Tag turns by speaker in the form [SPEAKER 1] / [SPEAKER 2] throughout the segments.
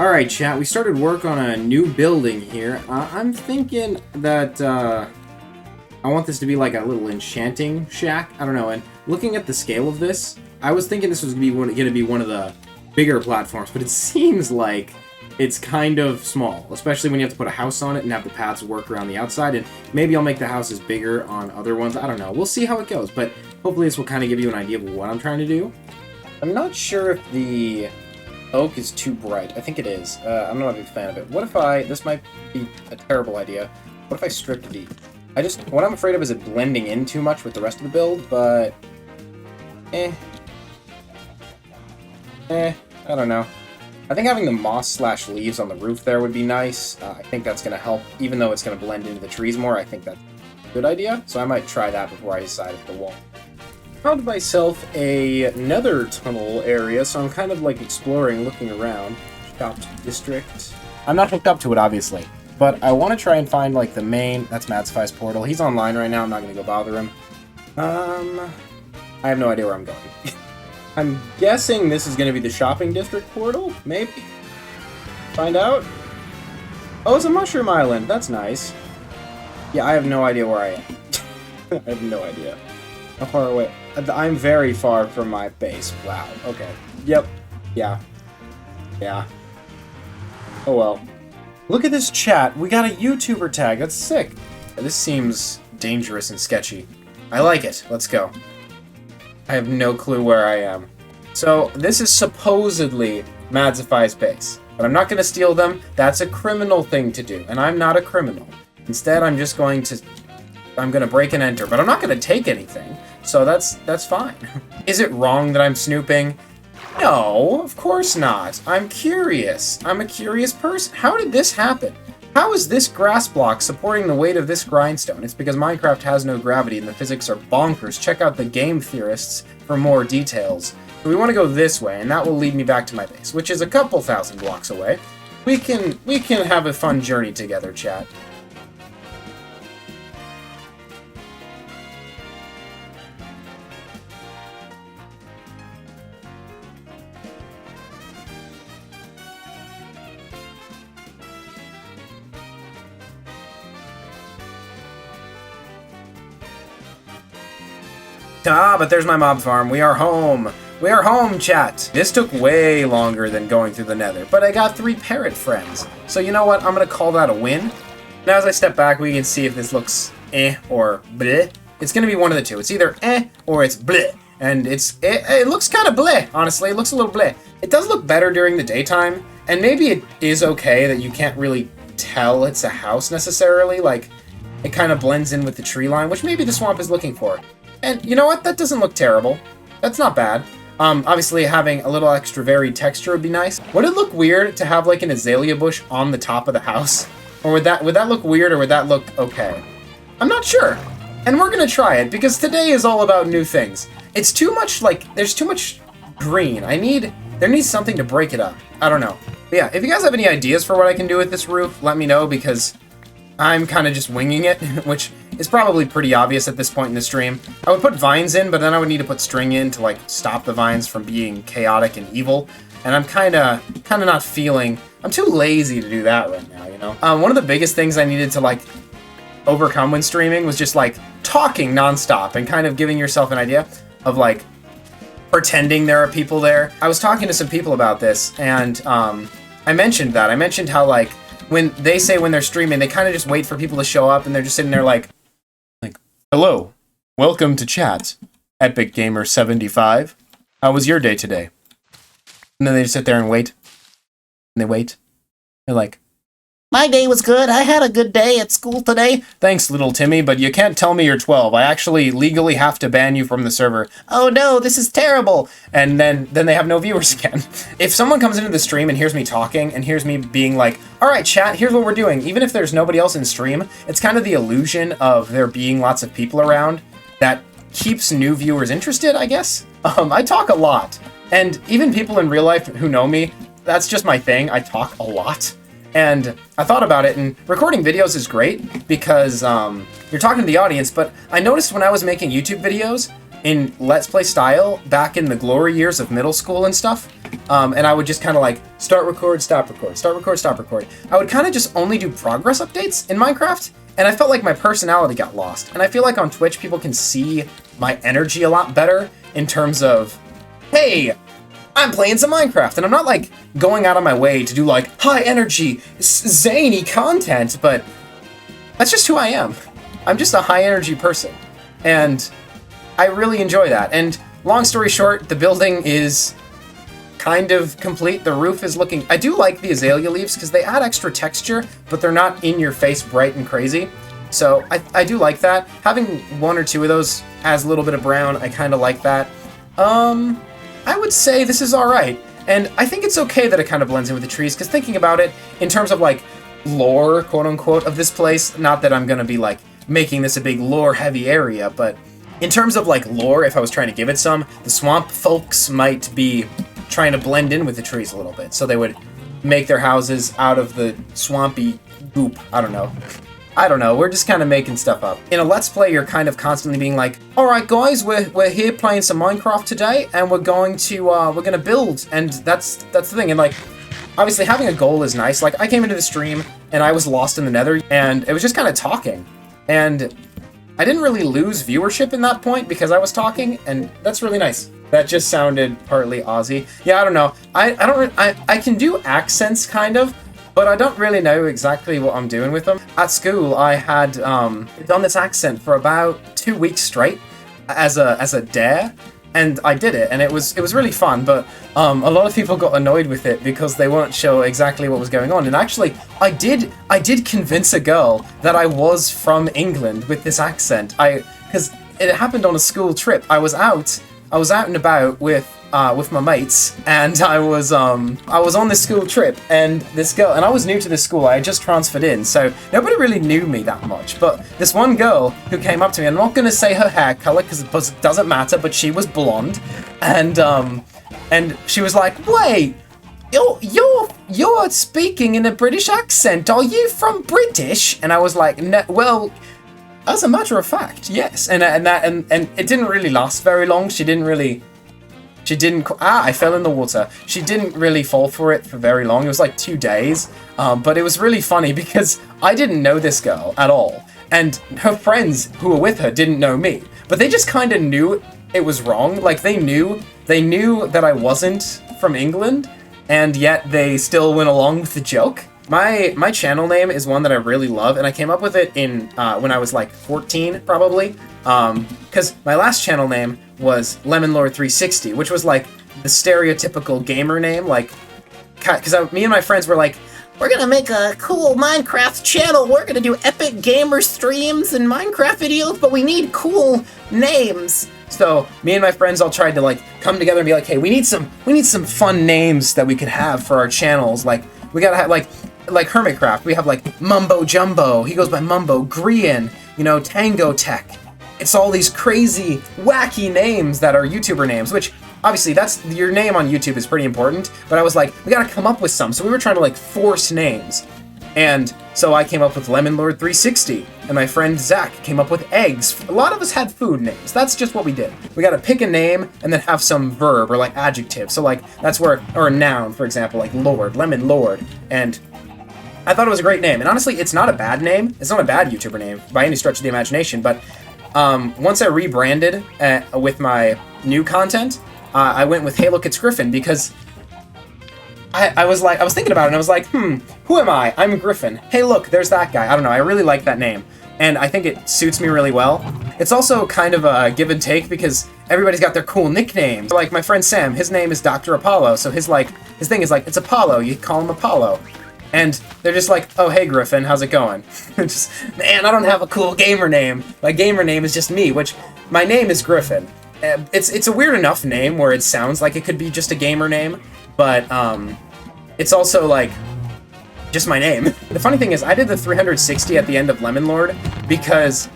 [SPEAKER 1] Alright, chat, we started work on a new building here. I'm thinking that I want this to be like a little enchanting shack. I don't know, and looking at the scale of this, I was thinking this was going to be one of the bigger platforms, but it seems like it's kind of small, especially when you have to put a house on it and have the paths work around the outside, and maybe I'll make the houses bigger on other ones. I don't know. We'll see how it goes, but hopefully this will kind of give you an idea of what I'm trying to do. I'm not sure if the oak is too bright. I think it is. I'm not a big fan of it. What if this might be a terrible idea. What if I stripped the... what I'm afraid of is it blending in too much with the rest of the build, but... I don't know. I think having the moss/leaves on the roof there would be nice. I think that's going to help, even though it's going to blend into the trees more. I think that's a good idea, so I might try that before I decide if the wall. Found myself a nether tunnel area, so I'm kind of like exploring, looking around. Shops district. I'm not hooked up to it, obviously, but I want to try and find like the main. That's Madzify's portal. He's online right now. I'm not going to go bother him. I have no idea where I'm going. I'm guessing this is going to be the shopping district portal. Maybe. Find out. Oh, it's a mushroom island. That's nice. Yeah, I have no idea where I am. I have no idea. How far away? I'm very far from my base. Wow. Okay. Yep. Yeah. Yeah. Oh well. Look at this chat. We got a YouTuber tag. That's sick. This seems dangerous and sketchy. I like it. Let's go. I have no clue where I am. So, this is supposedly Madzify's base. But I'm not going to steal them. That's a criminal thing to do. And I'm not a criminal. Instead, I'm just going to... I'm going to break and enter, but I'm not going to take anything, so that's fine. Is it wrong that I'm snooping? No, of course not. I'm curious. I'm a curious person. How did this happen? How is this grass block supporting the weight of this grindstone? It's because Minecraft has no gravity and the physics are bonkers. Check out the game theorists for more details. So we want to go this way, and that will lead me back to my base, which is a couple thousand blocks away. We can have a fun journey together, chat. Ah, but there's my mob farm. We are home. We are home, chat. This took way longer than going through the nether, but I got 3 parrot friends. So you know what? I'm going to call that a win. Now as I step back, we can see if this looks or bleh. It's going to be one of the two. It's either or it's bleh. And it looks kind of bleh, honestly. It looks a little bleh. It does look better during the daytime, and maybe it is okay that you can't really tell it's a house necessarily. Like, it kind of blends in with the tree line, which maybe the swamp is looking for. And you know what? That doesn't look terrible. That's not bad. Obviously having a little extra varied texture would be nice. Would it look weird to have like an azalea bush on the top of the house? Or would that look weird, or would that look okay? I'm not sure. And we're gonna try it, because today is all about new things. It's too much, like, there's too much green. There needs something to break it up. I don't know. But yeah, if you guys have any ideas for what I can do with this roof, let me know, because I'm kind of just winging it, which is probably pretty obvious at this point in the stream. I would put vines in, but then I would need to put string in to like stop the vines from being chaotic and evil. And I'm kind of not feeling... I'm too lazy to do that right now, you know? One of the biggest things I needed to like overcome when streaming was just like talking nonstop and kind of giving yourself an idea of like pretending there are people there. I was talking to some people about this, and I mentioned that. I mentioned how like when they're streaming, they kind of just wait for people to show up, and they're just sitting there like, hello, welcome to chat, Epic Gamer 75. How was your day today? And then they just sit there and wait. And they wait. They're like, my day was good. I had a good day at school today. Thanks, little Timmy, but you can't tell me you're 12. I actually legally have to ban you from the server. Oh no, this is terrible. And then they have no viewers again. If someone comes into the stream and hears me talking and hears me being like, all right, chat, here's what we're doing. Even if there's nobody else in stream, it's kind of the illusion of there being lots of people around that keeps new viewers interested, I guess. I talk a lot. And even people in real life who know me, that's just my thing. I talk a lot. And I thought about it, and recording videos is great because you're talking to the audience, but I noticed when I was making YouTube videos, in Let's Play style back in the glory years of middle school and stuff. And I would just kind of like start record, stop record, start record, stop record. I would kind of just only do progress updates in Minecraft, and I felt like my personality got lost. And I feel like on Twitch, people can see my energy a lot better in terms of, hey, I'm playing some Minecraft, and I'm not like going out of my way to do like high energy, zany content, but that's just who I am. I'm just a high energy person, and I really enjoy that. And long story short, the building is kind of complete. The roof is looking... I do like the azalea leaves because they add extra texture, but they're not in your face bright and crazy. So I do like that. Having one or two of those adds a little bit of brown. I kind of like that. I would say this is alright. And I think it's okay that it kind of blends in with the trees, because thinking about it, in terms of like lore, quote unquote, of this place, not that I'm going to be like making this a big lore heavy area, but in terms of like lore, if I was trying to give it some, the swamp folks might be trying to blend in with the trees a little bit. So they would make their houses out of the swampy goop. I don't know. We're just kind of making stuff up. In a Let's Play, you're kind of constantly being like, all right, guys, we're here playing some Minecraft today, and we're going to build, and that's the thing. And like, obviously having a goal is nice. Like, I came into the stream and I was lost in the Nether, and it was just kind of talking, and I didn't really lose viewership in that point because I was talking, and that's really nice. That just sounded partly Aussie. Yeah, I don't know. I can do accents kind of, but I don't really know exactly what I'm doing with them. At school, I had done this accent for about 2 weeks straight as a dare, and I did it, and it was really fun. But a lot of people got annoyed with it because they weren't sure exactly what was going on. And actually, I did convince a girl that I was from England with this accent. Because it happened on a school trip. I was out and about with my mates, and I was on this school trip, and this girl, and I was new to this school. I had just transferred in, so nobody really knew me that much. But this one girl who came up to me, I'm not going to say her hair color because it doesn't matter, but she was blonde, and she was like, "Wait, you're speaking in a British accent. Are you from British?" And I was like, "No, well, as a matter of fact, yes." And it didn't really last very long. I fell in the water. She didn't really fall for it for very long. It was like 2 days. But it was really funny because I didn't know this girl at all. And her friends who were with her didn't know me. But they just kind of knew it was wrong. Like, they knew that I wasn't from England, and yet they still went along with the joke. My channel name is one that I really love, and I came up with it in when I was like 14, probably. Because my last channel name was LemonLord360, which was like the stereotypical gamer name. Like, because me and my friends were like, we're gonna make a cool Minecraft channel. We're gonna do epic gamer streams and Minecraft videos, but we need cool names. So me and my friends all tried to like come together and be like, hey, we need some fun names that we could have for our channels. Like, we gotta have like Hermitcraft. We have like Mumbo Jumbo. He goes by Mumbo. Grian. Tango Tech. It's all these crazy, wacky names that are YouTuber names, which obviously that's your name on YouTube is pretty important. But I was like, we gotta come up with some. So we were trying to like force names. And so I came up with LemonLord360, and my friend Zach came up with eggs. A lot of us had food names. That's just what we did. We gotta pick a name and then have some verb or like adjective. So like that's where, or a noun, for example, like Lord, Lemon Lord. And I thought it was a great name. And honestly, it's not a bad name. It's not a bad YouTuber name by any stretch of the imagination. But once I rebranded with my new content, I went with Hey Look It's Griffin because I was thinking about it, and I was like, who am I? I'm Griffin. Hey, look, there's that guy. I don't know. I really like that name, and I think it suits me really well. It's also kind of a give and take because everybody's got their cool nicknames. Like my friend Sam, his name is Dr. Apollo, so his thing is like, it's Apollo. You call him Apollo, and they're just like, oh, hey, Griffin, how's it going? Man, I don't have a cool gamer name. My gamer name is just me, which my name is Griffin. It's a weird enough name where it sounds like it could be just a gamer name. But, it's also, like, just my name. The funny thing is, I did the 360 at the end of Lemon Lord because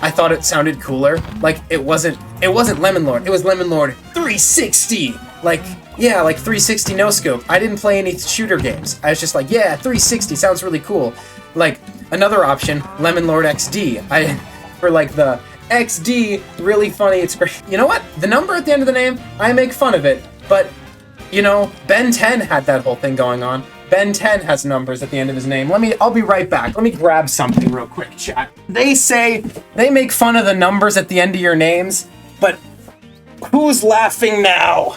[SPEAKER 1] I thought it sounded cooler. Like, it wasn't Lemon Lord, it was Lemon Lord 360! Like, yeah, like 360 no-scope. I didn't play any shooter games. I was just like, yeah, 360 sounds really cool. Like, another option, Lemon Lord XD. For, like, the XD, really funny, it's great. You know what? The number at the end of the name, I make fun of it, but, you know, Ben 10 had that whole thing going on. Ben 10 has numbers at the end of his name. I'll be right back. Let me grab something real quick, chat. They say, they make fun of the numbers at the end of your names, but who's laughing now?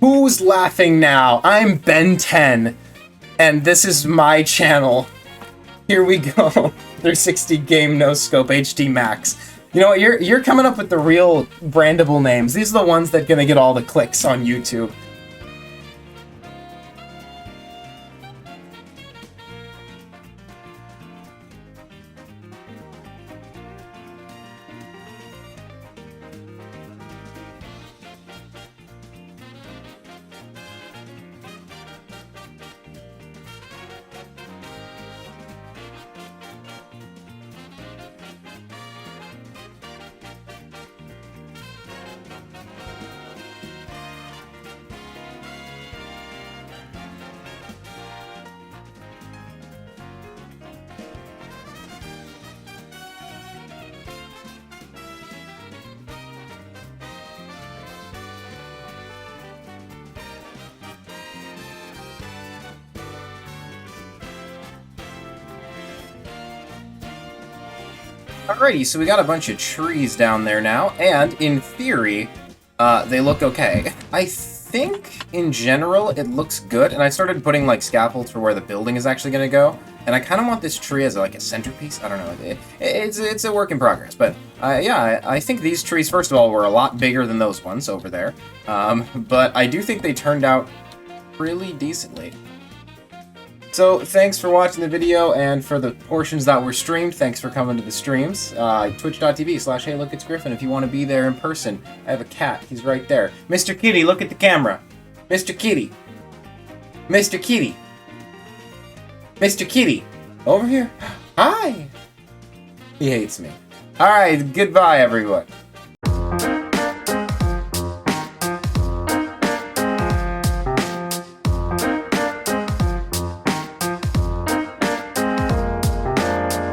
[SPEAKER 1] Who's laughing now? I'm Ben 10, and this is my channel. Here we go. 360 game no scope HD max. You know what? You're coming up with the real brandable names. These are the ones that gonna get all the clicks on YouTube. Alrighty, so we got a bunch of trees down there now, and in theory, they look okay. I think, in general, it looks good, and I started putting, like, scaffolds for where the building is actually going to go, and I kind of want this tree as, like, a centerpiece. I don't know. It's a work in progress, but, yeah, I think these trees, first of all, were a lot bigger than those ones over there, but I do think they turned out really decently. So, thanks for watching the video, and for the portions that were streamed, thanks for coming to the streams. Twitch.tv/HeyLookIt'sGriffin if you want to be there in person. I have a cat. He's right there. Mr. Kitty, look at the camera. Mr. Kitty. Mr. Kitty. Mr. Kitty. Over here. Hi. He hates me. Alright, goodbye, everyone.